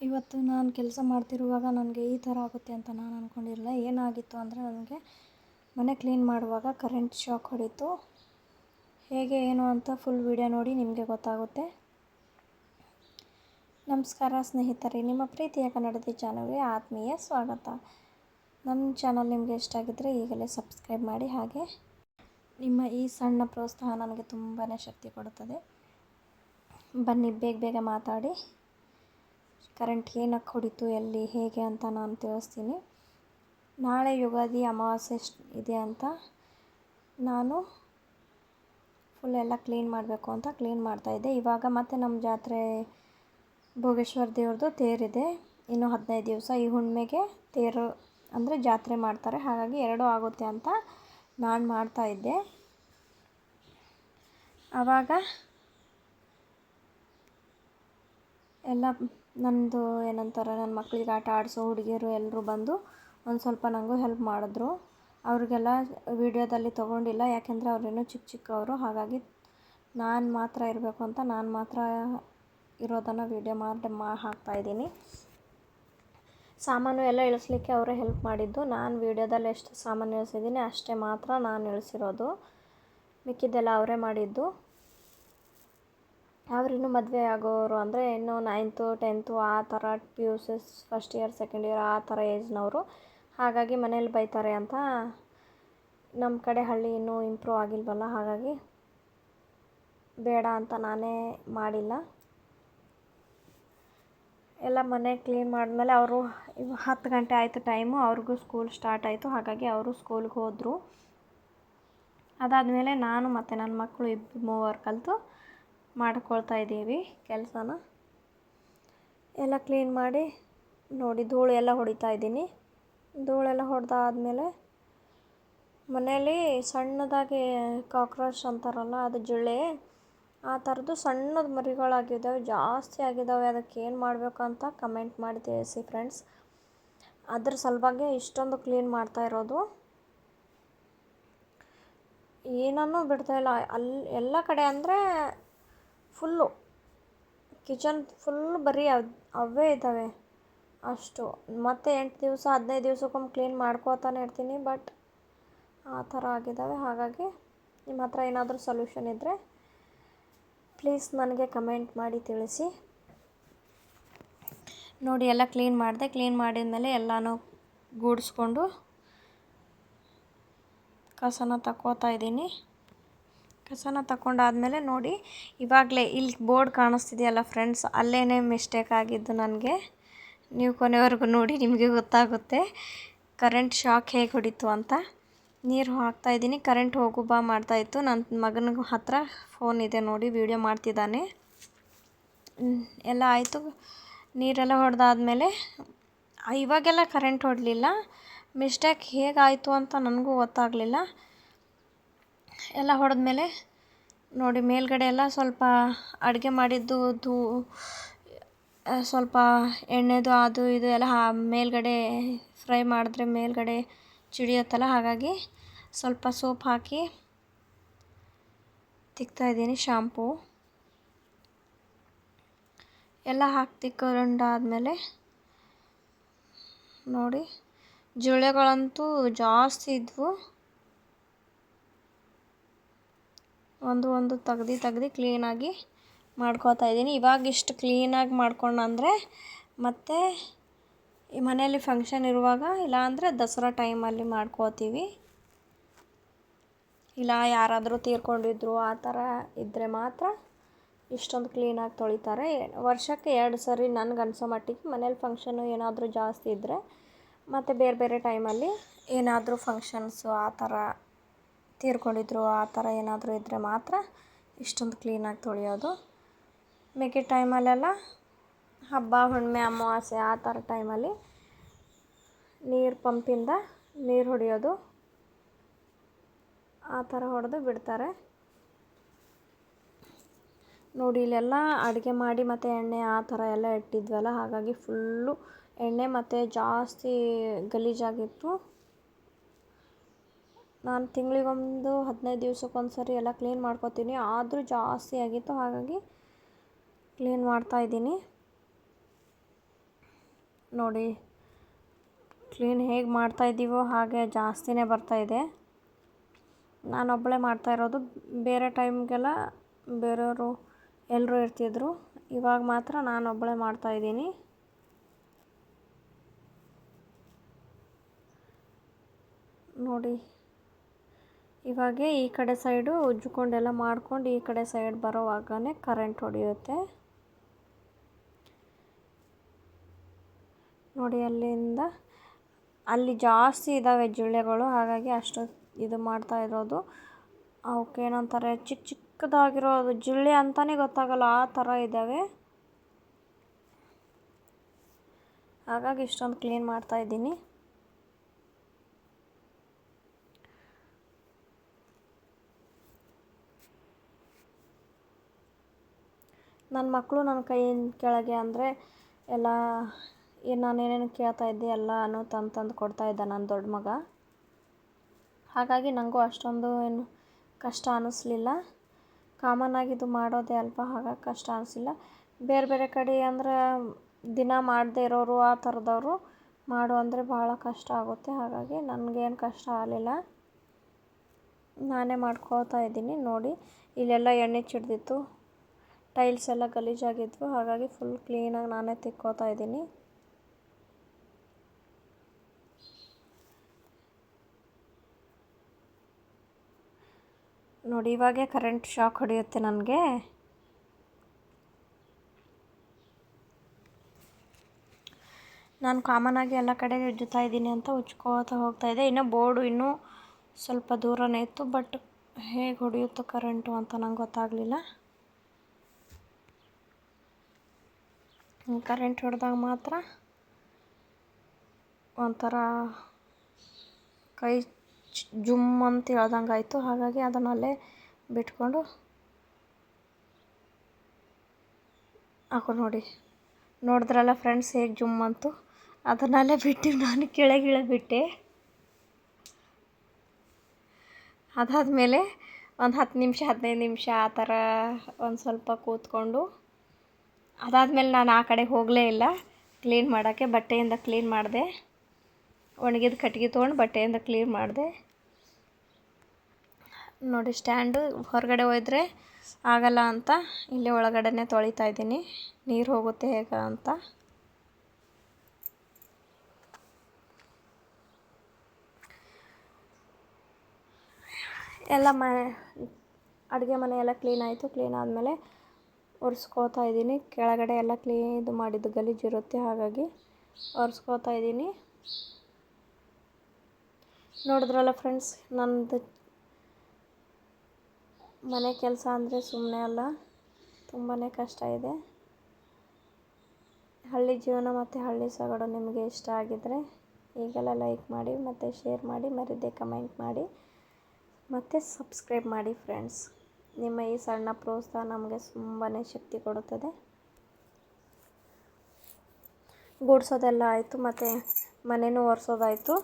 ಇವತ್ತು ನಾನು ಕೆಲಸ ಮಾಡ್ತಿರುವಾಗ ನನಗೆ ಈ ಥರ ಆಗುತ್ತೆ ಅಂತ ನಾನು ಅಂದ್ಕೊಂಡಿರಲಿಲ್ಲ. ಏನಾಗಿತ್ತು ಅಂದರೆ ನನಗೆ ಮನೆ ಕ್ಲೀನ್ ಮಾಡುವಾಗ ಕರೆಂಟ್ ಶಾಕ್ ಹೊಡೀತು. ಹೇಗೆ ಏನು ಅಂತ ಫುಲ್ ವಿಡಿಯೋ ನೋಡಿ ನಿಮಗೆ ಗೊತ್ತಾಗುತ್ತೆ. ನಮಸ್ಕಾರ ಸ್ನೇಹಿತರೆ, ನಿಮ್ಮ ಪ್ರೀತಿಯ ಕನ್ನಡತಿ ಚಾನಲ್ಗೆ ಆತ್ಮೀಯ ಸ್ವಾಗತ. ನನ್ನ ಚಾನಲ್ ನಿಮಗೆ ಇಷ್ಟ ಆಗಿದ್ದರೆ ಈಗಲೇ ಸಬ್ಸ್ಕ್ರೈಬ್ ಮಾಡಿ. ಹಾಗೆ ನಿಮ್ಮ ಈ ಸಣ್ಣ ಪ್ರೋತ್ಸಾಹ ನನಗೆ ತುಂಬಾ ಶಕ್ತಿ ಕೊಡುತ್ತದೆ. ಬನ್ನಿ ಬೇಗ ಮಾತಾಡಿ. ಕರೆಂಟ್ ಏನಕ್ಕೆ ಹೊಡಿತು, ಎಲ್ಲಿ, ಹೇಗೆ ಅಂತ ನಾನು ತಿಳಿಸ್ತೀನಿ. ನಾಳೆ ಯುಗಾದಿ ಅಮಾವಾಸ್ಯೆ ಇದೆ ಅಂತ ನಾನು ಫುಲ್ ಎಲ್ಲ ಕ್ಲೀನ್ ಮಾಡಬೇಕು ಅಂತ ಕ್ಲೀನ್ ಮಾಡ್ತಾಯಿದ್ದೆ. ಇವಾಗ ಮತ್ತೆ ನಮ್ಮ ಜಾತ್ರೆ ಭೋಗೇಶ್ವರ ದೇವ್ರದ್ದು ತೇರಿದೆ. ಇನ್ನು 15 ದಿವಸ ಈ ಹುಣ್ಣಿಮೆಗೆ ತೇರು ಅಂದರೆ ಜಾತ್ರೆ ಮಾಡ್ತಾರೆ. ಹಾಗಾಗಿ 2 ಆಗುತ್ತೆ ಅಂತ ನಾನು ಮಾಡ್ತಾಯಿದ್ದೆ. ಆವಾಗ ಎಲ್ಲ ನನ್ನದು ಏನಂತಾರೆ, ನನ್ನ ಮಕ್ಕಳಿಗೆ ಆಟ ಆಡಿಸೋ ಹುಡುಗಿಯರು ಎಲ್ಲರೂ ಬಂದು ಒಂದು ಸ್ವಲ್ಪ ನನಗೂ ಹೆಲ್ಪ್ ಮಾಡಿದ್ರು. ಅವ್ರಿಗೆಲ್ಲ ವೀಡಿಯೋದಲ್ಲಿ ತೊಗೊಂಡಿಲ್ಲ, ಯಾಕೆಂದರೆ ಅವ್ರೇನೋ ಚಿಕ್ಕವರು. ಹಾಗಾಗಿ ನಾನು ಮಾತ್ರ ಇರಬೇಕು ಅಂತ ನಾನು ಮಾತ್ರ ಇರೋದನ್ನು ವೀಡಿಯೋ ಮಾಡಿ ಹಾಕ್ತಾಯಿದ್ದೀನಿ. ಸಾಮಾನು ಎಲ್ಲ ಇಳಿಸ್ಲಿಕ್ಕೆ ಅವರೇ ಹೆಲ್ಪ್ ಮಾಡಿದ್ದು. ನಾನು ವೀಡಿಯೋದಲ್ಲಿ ಎಷ್ಟು ಸಾಮಾನು ಇಳಿಸಿದ್ದೀನಿ ಅಷ್ಟೇ ಮಾತ್ರ ನಾನು ಇಳಿಸಿರೋದು, ಮಿಕ್ಕಿದ್ದೆಲ್ಲ ಅವರೇ ಮಾಡಿದ್ದು. ಅವರಿನ್ನೂ ಮದುವೆ ಆಗೋರು, ಅಂದರೆ ಇನ್ನೂ 9th 10th ಆ ಥರ, PUC first year second year ಆ ಥರ ಏಜ್ನವರು. ಹಾಗಾಗಿ ಮನೇಲಿ ಬೈತಾರೆ ಅಂತ, ನಮ್ಮ ಕಡೆ ಹಳ್ಳಿ ಇನ್ನೂ ಇಂಪ್ರೂವ್ ಆಗಿಲ್ವಲ್ಲ, ಹಾಗಾಗಿ ಬೇಡ ಅಂತ ನಾನೇ ಮಾಡಿಲ್ಲ. ಎಲ್ಲ ಮನೆ ಕ್ಲೀನ್ ಮಾಡಿದ್ಮೇಲೆ ಅವರು 10 ಗಂಟೆ ಆಯಿತು ಟೈಮು. ಅವ್ರಿಗೂ ಸ್ಕೂಲ್ ಸ್ಟಾರ್ಟ್ ಆಯಿತು. ಹಾಗಾಗಿ ಅವರು ಸ್ಕೂಲ್ಗೆ ಹೋದರು. ಅದಾದಮೇಲೆ ನಾನು ಮತ್ತು ನನ್ನ ಮಕ್ಕಳು ಮೂವರು ಕಲಿತು ಮಾಡ್ಕೊಳ್ತಾ ಇದ್ದೀವಿ ಕೆಲಸನ. ಎಲ್ಲ ಕ್ಲೀನ್ ಮಾಡಿ ನೋಡಿ ಧೂಳು ಎಲ್ಲ ಹೊಡಿತಾ ಇದ್ದೀನಿ. ಧೂಳೆಲ್ಲ ಹೊಡೆದಾದ್ಮೇಲೆ ಮನೇಲಿ ಸಣ್ಣದಾಗಿ ಕಾಕ್ರೋಚ್ ಅಂತಾರಲ್ಲ, ಅದು ಜಿಳ್ಳೆ, ಆ ಥರದ್ದು ಸಣ್ಣದು ಮರಿಗಳಾಗಿದ್ದಾವೆ, ಜಾಸ್ತಿ ಆಗಿದ್ದಾವೆ. ಅದಕ್ಕೆ ಏನು ಮಾಡಬೇಕು ಅಂತ ಕಮೆಂಟ್ ಮಾಡಿ ತಿಳಿಸಿ ಫ್ರೆಂಡ್ಸ್. ಅದ್ರ ಸಲುವಾಗಿ ಇಷ್ಟೊಂದು ಕ್ಲೀನ್ ಮಾಡ್ತಾ ಇರೋದು. ಏನನ್ನೂ ಬಿಡ್ತಾಯಿಲ್ಲ, ಎಲ್ಲ ಕಡೆ ಅಂದರೆ ಫುಲ್ಲು ಕಿಚನ್ ಫುಲ್ಲು ಬರೀ ಅವೇ ಇದ್ದಾವೆ ಅಷ್ಟು. ಮತ್ತು 8 ದಿವಸ 15 ದಿವಸಕ್ಕೊಮ್ಮೆ ಕ್ಲೀನ್ ಮಾಡ್ಕೋತಾನೆ ಇರ್ತೀನಿ. ಬಟ್ ಆ ಥರ ಆಗಿದ್ದಾವೆ. ಹಾಗಾಗಿ ನಿಮ್ಮ ಹತ್ರ ಏನಾದರೂ ಸೊಲ್ಯೂಷನ್ ಇದ್ದರೆ ಪ್ಲೀಸ್ ನನಗೆ ಕಮೆಂಟ್ ಮಾಡಿ ತಿಳಿಸಿ. ನೋಡಿ ಎಲ್ಲ ಕ್ಲೀನ್ ಮಾಡಿದೆ. ಕ್ಲೀನ್ ಮಾಡಿದ್ಮೇಲೆ ಎಲ್ಲನೂ ಗೂಡಿಸ್ಕೊಂಡು ಕಸನ ತಕ್ಕೋತಾ ಇದ್ದೀನಿ. ಕಸನ ತಗೊಂಡಾದ್ಮೇಲೆ ನೋಡಿ, ಇವಾಗಲೇ ಇಲ್ಲಿ ಬೋರ್ಡ್ ಕಾಣಿಸ್ತಿದೆಯಲ್ಲ ಫ್ರೆಂಡ್ಸ್, ಅಲ್ಲೇ ಮಿಸ್ಟೇಕ್ ಆಗಿದ್ದು ನನಗೆ. ನೀವು ಕೊನೆವರೆಗೂ ನೋಡಿ, ನಿಮಗೆ ಗೊತ್ತಾಗುತ್ತೆ ಕರೆಂಟ್ ಶಾಕ್ ಹೇಗೆ ಹೊಡಿತು ಅಂತ. ನೀರು ಹಾಕ್ತಾಯಿದ್ದೀನಿ. ಕರೆಂಟ್ ಹೋಗು ಬಾ ಮಾಡ್ತಾಯಿತ್ತು. ನನ್ನ ಮಗನ ಹತ್ರ ಫೋನ್ ಇದೆ ನೋಡಿ, ವೀಡಿಯೋ ಮಾಡ್ತಿದ್ದಾನೆ. ಎಲ್ಲ ಆಯಿತು. ನೀರೆಲ್ಲ ಹೊಡೆದಾದ್ಮೇಲೆ ಇವಾಗೆಲ್ಲ ಕರೆಂಟ್ ಹೊಡಲಿಲ್ಲ. ಮಿಸ್ಟೇಕ್ ಹೇಗಾಯಿತು ಅಂತ ನನಗೂ ಗೊತ್ತಾಗಲಿಲ್ಲ. ಎಲ್ಲ ಹೊಡೆದ್ಮೇಲೆ ನೋಡಿ, ಮೇಲ್ಗಡೆ ಎಲ್ಲ ಸ್ವಲ್ಪ ಅಡುಗೆ ಮಾಡಿದ್ದು ಸ್ವಲ್ಪ ಎಣ್ಣೆದು ಅದು ಇದು ಎಲ್ಲ ಮೇಲ್ಗಡೆ ಫ್ರೈ ಮಾಡಿದ್ರೆ ಮೇಲ್ಗಡೆ ಚಿಡಿಯುತ್ತಲ್ಲ, ಹಾಗಾಗಿ ಸ್ವಲ್ಪ ಸೋಪ್ ಹಾಕಿ ತಿಕ್ತಾಯಿದ್ದೀನಿ. ಶಾಂಪೂ ಎಲ್ಲ ಹಾಕಿ ತಿಕ್ಕೊಂಡಾದ್ಮೇಲೆ ನೋಡಿ, ಜಿರಳೆಗಳಂತೂ ಜಾಸ್ತಿ ಇದ್ವು. ಒಂದು ತೆಗ್ದು ಕ್ಲೀನಾಗಿ ಮಾಡ್ಕೋತಾ ಇದ್ದೀನಿ. ಇವಾಗ ಇಷ್ಟು ಕ್ಲೀನಾಗಿ ಮಾಡ್ಕೊಂಡಂದರೆ ಮತ್ತು ಈ ಮನೆಯಲ್ಲಿ ಫಂಕ್ಷನ್ ಇರುವಾಗ, ಇಲ್ಲಾಂದರೆ ದಸರಾ ಟೈಮಲ್ಲಿ ಮಾಡ್ಕೋತೀವಿ. ಇಲ್ಲ ಯಾರಾದರೂ ತೀರ್ಕೊಂಡಿದ್ರು ಆ ಥರ ಇದ್ದರೆ ಮಾತ್ರ ಇಷ್ಟೊಂದು ಕ್ಲೀನಾಗಿ ತೊಳಿತಾರೆ. ವರ್ಷಕ್ಕೆ 2 ಸರಿ ನನಗನ್ಸೋ ಮಟ್ಟಿಗೆ ಮನೇಲಿ ಫಂಕ್ಷನ್ನು ಏನಾದರೂ ಜಾಸ್ತಿ ಇದ್ದರೆ, ಮತ್ತು ಬೇರೆ ಟೈಮಲ್ಲಿ ಏನಾದರೂ ಫಂಕ್ಷನ್ಸು ಆ ಥರ ತೀರ್ಕೊಂಡಿದ್ರು ಆ ಥರ ಏನಾದರೂ ಇದ್ದರೆ ಮಾತ್ರ ಇಷ್ಟೊಂದು ಕ್ಲೀನಾಗಿ ತೊಳೆಯೋದು. ಮಿಕ್ಕಿದ ಟೈಮಲ್ಲೆಲ್ಲ ಹಬ್ಬ ಹುಣ್ಣಿಮೆ ಅಮಾವಾಸ್ಯೆ ಆ ಥರ ಟೈಮಲ್ಲಿ ಪಂಪಿಂದ ನೀರು ಹೊಡೆಯೋದು, ಆ ಥರ ಹೊಡೆದು ಬಿಡ್ತಾರೆ. ನೋಡಿ, ಇಲ್ಲೆಲ್ಲ ಅಡುಗೆ ಮಾಡಿ ಮತ್ತು ಎಣ್ಣೆ ಆ ಥರ ಎಲ್ಲ ಇಟ್ಟಿದ್ವಲ್ಲ, ಹಾಗಾಗಿ ಫುಲ್ಲು ಎಣ್ಣೆ ಮತ್ತು ಜಾಸ್ತಿ ಗಲೀಜಾಗಿತ್ತು. ನಾನು ತಿಂಗಳಿಗೊಂದು 15 ದಿವಸಕ್ಕೊಂದು ಸರಿ ಎಲ್ಲ ಕ್ಲೀನ್ ಮಾಡ್ಕೋತೀನಿ. ಆದರೂ ಜಾಸ್ತಿ ಆಗಿತ್ತು, ಹಾಗಾಗಿ ಕ್ಲೀನ್ ಮಾಡ್ತಾಯಿದ್ದೀನಿ. ನೋಡಿ ಕ್ಲೀನ್ ಹೇಗೆ ಮಾಡ್ತಾಯಿದ್ದೀವೋ ಹಾಗೆ ಜಾಸ್ತಿನೇ ಬರ್ತಾಯಿದೆ. ನಾನೊಬ್ಬಳೇ ಮಾಡ್ತಾಯಿರೋದು. ಬೇರೆ ಟೈಮ್ಗೆಲ್ಲ ಬೇರೆಯವರು ಎಲ್ಲರೂ ಇರ್ತಿದ್ರು. ಇವಾಗ ಮಾತ್ರ ನಾನೊಬ್ಬಳೇ ಮಾಡ್ತಾಯಿದ್ದೀನಿ. ನೋಡಿ ಇವಾಗ ಈ ಕಡೆ ಸೈಡು ಉಜ್ಜಿಕೊಂಡೆಲ್ಲ ಮಾಡ್ಕೊಂಡು ಈ ಕಡೆ ಸೈಡ್ ಬರೋವಾಗನೇ ಕರೆಂಟ್ ಹೊಡೆಯುತ್ತೆ. ನೋಡಿ ಅಲ್ಲಿ ಜಾಸ್ತಿ ಇದ್ದಾವೆ ಜಿಳ್ಳೆಗಳು, ಹಾಗಾಗಿ ಅಷ್ಟು ಇದು ಮಾಡ್ತಾ ಇರೋದು. ಅವಕ್ಕೇನಂತಾರೆ ಚಿಕ್ಕದಾಗಿರೋದು ಜಿಳ್ಳೆ ಅಂತಲೇ ಗೊತ್ತಾಗಲ್ಲ, ಆ ಥರ ಇದ್ದಾವೆ. ಹಾಗಾಗಿ ಇಷ್ಟೊಂದು ಕ್ಲೀನ್ ಮಾಡ್ತಾಯಿದ್ದೀನಿ. ನನ್ನ ಮಕ್ಕಳು ನನ್ನ ಕೈಯಿನ ಕೆಳಗೆ ಅಂದರೆ ಎಲ್ಲ ನಾನೇನೇನು ಕೇಳ್ತಾಯಿದ್ದೆ ಎಲ್ಲನೂ ತಂದು ಕೊಡ್ತಾಯಿದ್ದ ನನ್ನ ದೊಡ್ಡ ಮಗ. ಹಾಗಾಗಿ ನನಗೂ ಅಷ್ಟೊಂದು ಏನು ಕಷ್ಟ ಅನ್ನಿಸ್ಲಿಲ್ಲ. ಕಾಮನ್ ಆಗಿದ್ದು ಮಾಡೋದೇ ಅಲ್ಪ, ಹಾಗಾಗಿ ಕಷ್ಟ ಅನ್ನಿಸಿಲ್ಲ. ಬೇರೆ ಬೇರೆ ಕಡೆ ಅಂದರೆ ದಿನ ಮಾಡದೇ ಇರೋರು ಆ ಥರದವರು ಮಾಡು ಅಂದರೆ ಭಾಳ ಕಷ್ಟ ಆಗುತ್ತೆ. ಹಾಗಾಗಿ ನನಗೇನು ಕಷ್ಟ ಆಗಲಿಲ್ಲ, ನಾನೇ ಮಾಡ್ಕೊಳ್ತಾ ಇದ್ದೀನಿ. ನೋಡಿ ಇಲ್ಲೆಲ್ಲ ಎಣ್ಣೆ ಚಿಡ್ದಿತ್ತು, ಟೈಲ್ಸ್ ಎಲ್ಲ ಗಲೀಜಾಗಿದ್ವು, ಹಾಗಾಗಿ ಫುಲ್ ಕ್ಲೀನಾಗಿ ನಾನೇ ತಿಕ್ಕೋತಾ ಇದ್ದೀನಿ. ನೋಡಿ ಇವಾಗೇ ಕರೆಂಟ್ ಶಾಕ್ ಹೊಡೆಯುತ್ತೆ ನನಗೆ. ನಾನು ಕಾಮನಾಗಿ ಎಲ್ಲ ಕಡೆ ಉಜ್ಜುತ್ತಾ ಇದ್ದೀನಿ ಅಂತ ಉಜ್ಕೋತಾ ಹೋಗ್ತಾಯಿದ್ದೆ. ಇನ್ನು ಬೋರ್ಡು ಇನ್ನೂ ಸ್ವಲ್ಪ ದೂರನೇ ಇತ್ತು, ಬಟ್ ಹೇಗೆ ಹೊಡೆಯುತ್ತೋ ಕರೆಂಟು ಅಂತ ನಂಗೆ ಗೊತ್ತಾಗಲಿಲ್ಲ. ಕರೆಂಟ್ ಹೊಡೆದಾಗ ಮಾತ್ರ ಒಂಥರ ಕೈ ಜುಮ್ ಅಂತ ಹೇಳ್ದಂಗೆ ಆಯಿತು. ಹಾಗಾಗಿ ಅದನ್ನಲ್ಲೇ ಬಿಟ್ಕೊಂಡು ನೋಡಿದ್ರಲ್ಲ ಫ್ರೆಂಡ್ಸ್ ಹೇಗೆ ಜುಮ್ ಅಂತು. ಅದನ್ನಲ್ಲೇ ಬಿಟ್ಟು ನಾನು ಕೆಳಗಿಳಬಿಟ್ಟೆ. ಅದಾದಮೇಲೆ ಒಂದು 10 ನಿಮಿಷ 15 ನಿಮಿಷ ಆ ಥರ ಒಂದು ಸ್ವಲ್ಪ ಕೂತ್ಕೊಂಡು, ಅದಾದಮೇಲೆ ನಾನು ಆ ಕಡೆ ಹೋಗಲೇ ಇಲ್ಲ ಕ್ಲೀನ್ ಮಾಡೋಕ್ಕೆ. ಬಟ್ಟೆಯಿಂದ ಕ್ಲೀನ್ ಮಾಡಿದೆ, ಒಣಗಿದ ಕಟ್ಟಿಗೆ ತೊಗೊಂಡು ಬಟ್ಟೆಯಿಂದ ಕ್ಲೀನ್ ಮಾಡಿದೆ. ನೋಡಿ ಸ್ಟ್ಯಾಂಡು ಹೊರಗಡೆ ಒಯ್ದರೆ ಆಗಲ್ಲ ಅಂತ ಇಲ್ಲೇ ಒಳಗಡೆನೇ ತೊಳಿತಾ ಇದ್ದೀನಿ, ನೀರು ಹೋಗುತ್ತೆ ಹೇಗೆ ಅಂತ. ಎಲ್ಲ ಅಡುಗೆ ಮನೆ ಎಲ್ಲ ಕ್ಲೀನ್ ಆಯಿತು. ಕ್ಲೀನ್ ಆದಮೇಲೆ ಒರೆಸ್ಕೋತಾ ಇದ್ದೀನಿ. ಕೆಳಗಡೆ ಎಲ್ಲ ಇದು ಮಾಡಿದ್ದು ಗಲೀಜಿರುತ್ತೆ, ಹಾಗಾಗಿ ಒರೆಸ್ಕೋತಾ ಇದ್ದೀನಿ. ನೋಡಿದ್ರಲ್ಲ ಫ್ರೆಂಡ್ಸ್, ನನ್ನದು ಮನೆ ಕೆಲಸ ಅಂದರೆ ಸುಮ್ಮನೆ ಅಲ್ಲ, ತುಂಬಾ ಕಷ್ಟ ಇದೆ. ಹಳ್ಳಿ ಜೀವನ ಮತ್ತು ಹಳ್ಳಿ ಸೊಗಡು ನಿಮಗೆ ಇಷ್ಟ ಆಗಿದ್ದರೆ ಈಗೆಲ್ಲ ಲೈಕ್ ಮಾಡಿ ಮತ್ತು ಶೇರ್ ಮಾಡಿ, ಮರೀದೆ ಕಮೆಂಟ್ ಮಾಡಿ ಮತ್ತು ಸಬ್ಸ್ಕ್ರೈಬ್ ಮಾಡಿ ಫ್ರೆಂಡ್ಸ್. ನಿಮ್ಮ ಈ ಸಣ್ಣ ಪ್ರೋತ್ಸಾಹ ನಮಗೆ ತುಂಬಾ ಶಕ್ತಿ ಕೊಡುತ್ತದೆ. ಗುಡಿಸೋದೆಲ್ಲ ಆಯಿತು, ಮತ್ತು ಮನೆಯೂ ಒರೆಸೋದಾಯಿತು.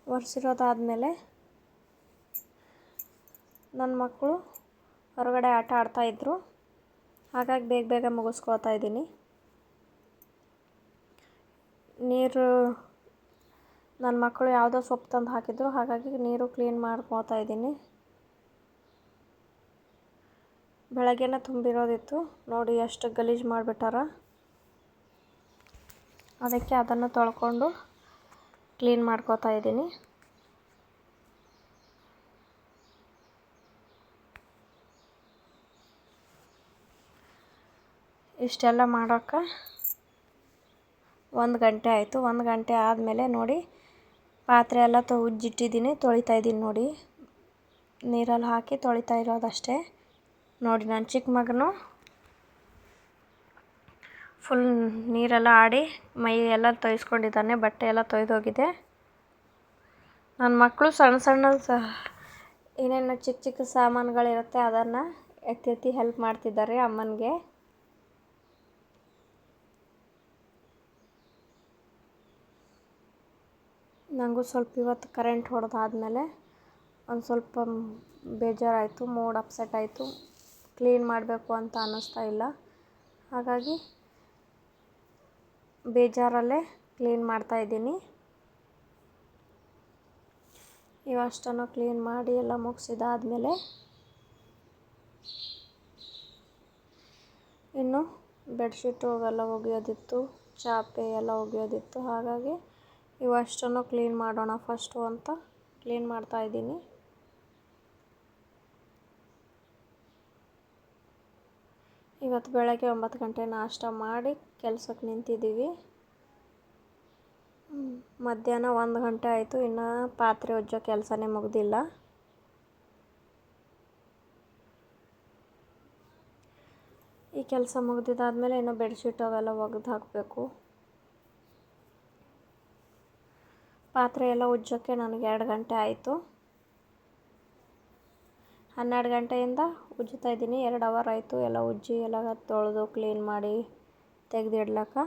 ಒರೆಸಿರೋದಾದಮೇಲೆ ನನ್ನ ಮಕ್ಕಳು ಹೊರಗಡೆ ಆಟ ಆಡ್ತಾಯಿದ್ರು, ಹಾಗಾಗಿ ಬೇಗ ಬೇಗ ಮುಗಿಸ್ಕೋತಾ ಇದ್ದೀನಿ. ನೀರು ನನ್ನ ಮಕ್ಕಳು ಯಾವುದೋ ಸೊಪ್ಪು ತಂದು ಹಾಕಿದ್ರು, ಹಾಗಾಗಿ ನೀರು ಕ್ಲೀನ್ ಮಾಡ್ಕೋತಾ ಇದ್ದೀನಿ. ಬೆಳಗ್ಗೆನೇ ತುಂಬಿರೋದಿತ್ತು, ನೋಡಿ ಎಷ್ಟು ಗಲೀಜು ಮಾಡಿಬಿಟ್ಟಾರ. ಅದಕ್ಕೆ ಅದನ್ನು ತೊಳ್ಕೊಂಡು ಕ್ಲೀನ್ ಮಾಡ್ಕೋತಾ ಇದ್ದೀನಿ. ಇಷ್ಟೆಲ್ಲ ಮಾಡೋಕ್ಕೆ 1 ಗಂಟೆ ಆಯಿತು. 1 ಗಂಟೆ ಆದಮೇಲೆ ನೋಡಿ ಪಾತ್ರೆ ಎಲ್ಲ ಉಜ್ಜಿಟ್ಟಿದ್ದೀನಿ, ತೊಳಿತಾ ಇದ್ದೀನಿ. ನೋಡಿ ನೀರಲ್ಲಿ ಹಾಕಿ ತೊಳಿತಾ ಇರೋದಷ್ಟೇ. ನೋಡಿ ನನ್ನ ಚಿಕ್ಕ ಮಗನು ಫುಲ್ ನೀರೆಲ್ಲ ಆಡಿ ಮೈ ಎಲ್ಲ ತೊಯ್ಸ್ಕೊಂಡಿದ್ದಾನೆ, ಬಟ್ಟೆ ಎಲ್ಲ ತೊಯ್ದೋಗಿದೆ. ನನ್ನ ಮಕ್ಕಳು ಸಣ್ಣ ಏನೇನು ಚಿಕ್ಕ ಚಿಕ್ಕ ಸಾಮಾನುಗಳಿರುತ್ತೆ ಅದನ್ನು ಎತ್ತಿ ಹೆಲ್ಪ್ ಮಾಡ್ತಿದ್ದಾರೆ ಅಮ್ಮನಿಗೆ. ನನಗೂ ಸ್ವಲ್ಪ ಇವತ್ತು ಕರೆಂಟ್ ಹೊಡೆದಾದ್ಮೇಲೆ ಒಂದು ಸ್ವಲ್ಪ ಬೇಜಾರಾಯಿತು, ಮೂಡ್ ಅಪ್ಸೆಟ್ ಆಯಿತು. ಕ್ಲೀನ್ ಮಾಡಬೇಕು ಅಂತ ಅನ್ನಿಸ್ತಾ ಇಲ್ಲ. ಹಾಗಾಗಿ ಬೇಜಾರಲ್ಲೇ ಕ್ಲೀನ್ ಮಾಡ್ತಾಯಿದ್ದೀನಿ. ಇವಷ್ಟನ್ನು ಕ್ಲೀನ್ ಮಾಡಿ ಎಲ್ಲ ಮುಗಿಸಿದಾದ್ಮೇಲೆ ಇನ್ನು ಬೆಡ್ಶೀಟು ಅವೆಲ್ಲ ಒಗೆಯೋದಿತ್ತು, ಚಾಪೆ ಎಲ್ಲ ಒಗೆಯೋದಿತ್ತು. ಹಾಗಾಗಿ ಇವಷ್ಟನ್ನು ಕ್ಲೀನ್ ಮಾಡೋಣ ಫಸ್ಟು ಅಂತ ಕ್ಲೀನ್ ಮಾಡ್ತಾಯಿದ್ದೀನಿ. ಇವತ್ತು ಬೆಳಗ್ಗೆ 9 ಗಂಟೆ ನಾಷ್ಟ ಮಾಡಿ ಕೆಲಸಕ್ಕೆ ನಿಂತಿದ್ದೀವಿ. ಮಧ್ಯಾಹ್ನ 1 ಗಂಟೆ ಆಯಿತು, ಇನ್ನು ಪಾತ್ರೆ ಉಜ್ಜೋ ಕೆಲಸನೇ ಮುಗ್ದಿಲ್ಲ. ಈ ಕೆಲಸ ಮುಗ್ದಿದ್ದಾದಮೇಲೆ ಇನ್ನು ಬೆಡ್ಶೀಟ್ ಅವೆಲ್ಲ ಒಗೆದು ಹಾಕಬೇಕು. ಪಾತ್ರೆ ಎಲ್ಲ ಉಜ್ಜೋಕ್ಕೆ ನನಗೆ 2 ಗಂಟೆ ಆಯಿತು. 12 ಗಂಟೆಯಿಂದ ಉಜ್ಜುತ್ತಾ ಇದ್ದೀನಿ. 2 ಅವರ್ ಆಯಿತು ಎಲ್ಲ ಉಜ್ಜಿ ಎಲ್ಲ ತೊಳೆದು ಕ್ಲೀನ್ ಮಾಡಿ ತೆಗೆದಿಡ್ಲಕ್ಕ.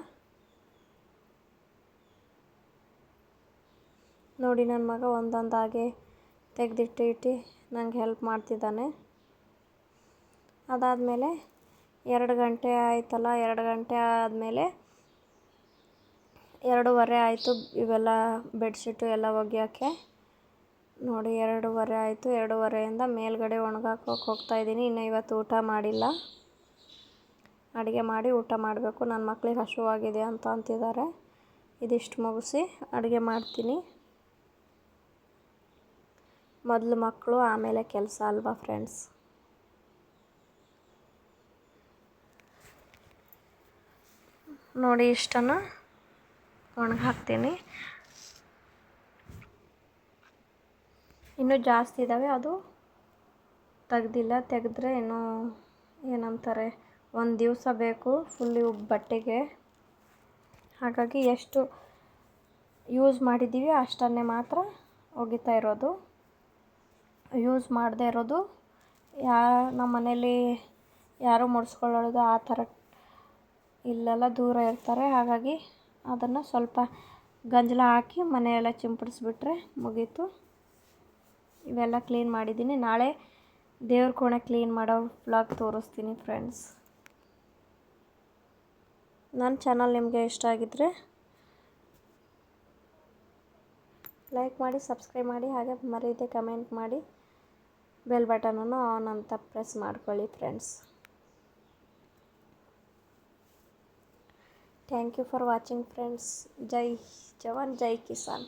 ನೋಡಿ ನನ್ನ ಮಗ ಒಂದೊಂದಾಗೆ ತೆಗೆದಿಟ್ಟು ನಂಗೆ ಹೆಲ್ಪ್ ಮಾಡ್ತಿದ್ದಾನೆ. ಅದಾದಮೇಲೆ 2 ಗಂಟೆ ಆಯ್ತಲ್ಲ, 2 ಗಂಟೆ ಆದಮೇಲೆ 2:30 ಆಯಿತು ಇವೆಲ್ಲ ಬೆಡ್ಶೀಟು ಎಲ್ಲ ಒಗೆಯೋಕ್ಕೆ. ನೋಡಿ 2:30 ಆಯಿತು. 2:30ಯಿಂದ ಮೇಲ್ಗಡೆ ಒಣಗಾಕೋಕೆ ಹೋಗ್ತಾಯಿದ್ದೀನಿ. ಇನ್ನು ಇವತ್ತು ಊಟ ಮಾಡಿಲ್ಲ, ಅಡುಗೆ ಮಾಡಿ ಊಟ ಮಾಡಬೇಕು. ನನ್ನ ಮಕ್ಳಿಗೆ ಹಸಿವಾಗಿದೆ ಅಂತ ಅಂತಿದ್ದಾರೆ. ಇದಿಷ್ಟು ಮುಗಿಸಿ ಅಡುಗೆ ಮಾಡ್ತೀನಿ. ಮೊದಲು ಮಕ್ಕಳು ಆಮೇಲೆ ಕೆಲಸ ಅಲ್ವಾ ಫ್ರೆಂಡ್ಸ್. ನೋಡಿ ಇಷ್ಟನ್ನು ಒಣಗಾಕ್ತೀನಿ. ಇನ್ನೂ ಜಾಸ್ತಿ ಇದ್ದಾವೆ, ಅದು ತೆಗ್ದಿಲ್ಲ. ತೆಗೆದ್ರೆ ಇನ್ನೂ ಏನಂತಾರೆ, 1 ದಿವಸ ಬೇಕು ಫುಲ್ಲಿ ಬಟ್ಟೆಗೆ. ಹಾಗಾಗಿ ಎಷ್ಟು ಯೂಸ್ ಮಾಡಿದ್ದೀವಿ ಅಷ್ಟನ್ನೇ ಮಾತ್ರ ಒಗಿತಾ ಇರೋದು. ಯೂಸ್ ಮಾಡದೇ ಇರೋದು ನಮ್ಮ ಮನೇಲಿ ಯಾರೂ ಮುಡ್ಸ್ಕೊಳ್ಳೋದು ಆ ಥರ ಇಲ್ಲೆಲ್ಲ ದೂರ ಇರ್ತಾರೆ. ಹಾಗಾಗಿ ಅದನ್ನು ಸ್ವಲ್ಪ ಗಂಜಲ ಹಾಕಿ ಮನೆಯೆಲ್ಲ ಚಿಂಪಡಿಸ್ಬಿಟ್ರೆ ಮುಗೀತು. ಇವೆಲ್ಲ ಕ್ಲೀನ್ ಮಾಡಿದ್ದೀನಿ. ನಾಳೆ ದೇವ್ರ ಕೋಣೆ ಕ್ಲೀನ್ ಮಾಡೋ ವ್ಲಾಗ್ ತೋರಿಸ್ತೀನಿ ಫ್ರೆಂಡ್ಸ್. ನನ್ನ ಚಾನಲ್ ನಿಮಗೆ ಇಷ್ಟ ಆಗಿದ್ದರೆ ಲೈಕ್ ಮಾಡಿ, ಸಬ್ಸ್ಕ್ರೈಬ್ ಮಾಡಿ, ಹಾಗೆ ಮರೀದೆ ಕಮೆಂಟ್ ಮಾಡಿ, ಬೆಲ್ ಬಟನನ್ನು ಆನ್ ಅಂತ ಪ್ರೆಸ್ ಮಾಡ್ಕೊಳ್ಳಿ friends. Thank you for watching friends. ಜೈ ಜವಾನ್ ಜೈ ಕಿಸಾನ್.